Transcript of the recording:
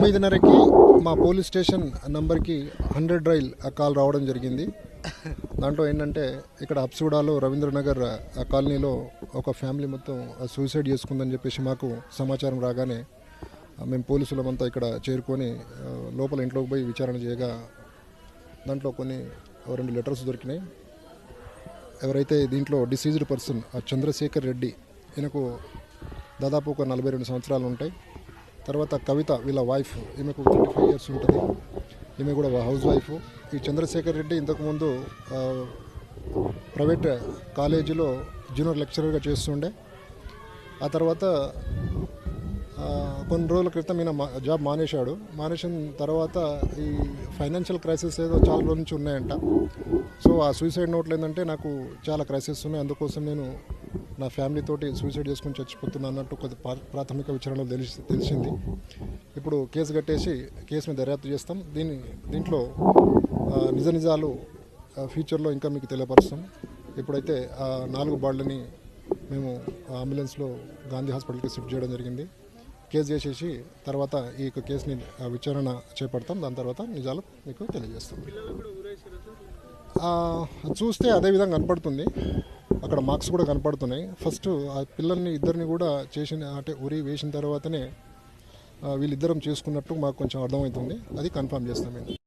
9:30కి మా police station నంబర్కి 100 dial call రావడం జరిగింది. దాంట్లో ఏంటంటే ఇక్కడ హబ్సిగూడలో రవీంద్రనగర్ కాలనీలో ఒక ఫ్యామిలీ మొత్తం సూసైడ్ చేసుకుందని చెప్పేసి మాకు సమాచారం రాగానే మేము పోలీసులమంతా ఇక్కడ చేరుకొని లోపల ఇంట్లోకి పోయి విచారణ చేయగా దాంట్లో కొన్ని 2 లెటర్స్ దొరికినాయి. ఎవరైతే దీంట్లో డిసీజ్డ్ పర్సన్ చంద్రశేఖర్ రెడ్డి, ఈయనకు దాదాపు ఒక 42 సంవత్సరాలు ఉంటాయి. తర్వాత కవిత వీళ్ళ వైఫ్, ఈమెకు 35 ఇయర్స్ ఉంటుంది. ఈమె కూడా హౌస్ వైఫ్. ఈ చంద్రశేఖర్ రెడ్డి ఇంతకుముందు ప్రైవేట్ కాలేజీలో జూనియర్ లెక్చరర్గా చేస్తుండే. ఆ తర్వాత కొన్ని రోజుల క్రితం ఈయన జాబ్ మానేసిన తర్వాత ఈ ఫైనాన్షియల్ క్రైసిస్ ఏదో చాలా రోజుల నుంచి ఉన్నాయంట. సో ఆ సూసైడ్ నోట్లు ఏంటంటే నాకు చాలా క్రైసిస్ ఉన్నాయి, అందుకోసం నేను నా ఫ్యామిలీ తోటి సూసైడ్ చేసుకుని చచ్చిపోతున్నా అన్నట్టు కొద్ది ప్రాథమిక విచారణలో తెలిసింది. ఇప్పుడు కేసు కట్టేసి కేసు మీద దర్యాప్తు చేస్తాం. దీంట్లో నిజాలు ఫ్యూచర్లో ఇంకా మీకు తెలియపరుస్తాం. ఇప్పుడైతే ఆ 4 బాడీలని మేము అంబులెన్స్లో గాంధీ హాస్పిటల్కి షిఫ్ట్ చేయడం జరిగింది. కేసు చేసేసి తర్వాత ఈ కేసుని విచారణ చేపడతాం. దాని తర్వాత నిజాలు మీకు తెలియజేస్తాం. చూస్తే అదే విధంగా కనపడుతుంది, అక్కడ మార్క్స్ కూడా కనపడుతున్నాయి. ఫస్ట్ ఆ పిల్లల్ని ఇద్దరిని కూడా అంటే ఉరి వేసిన తర్వాతనే వీళ్ళిద్దరం చేసుకున్నట్టు మాకు కొంచెం అర్థమవుతుంది. అది కన్ఫర్మ్ చేస్తాం మేము.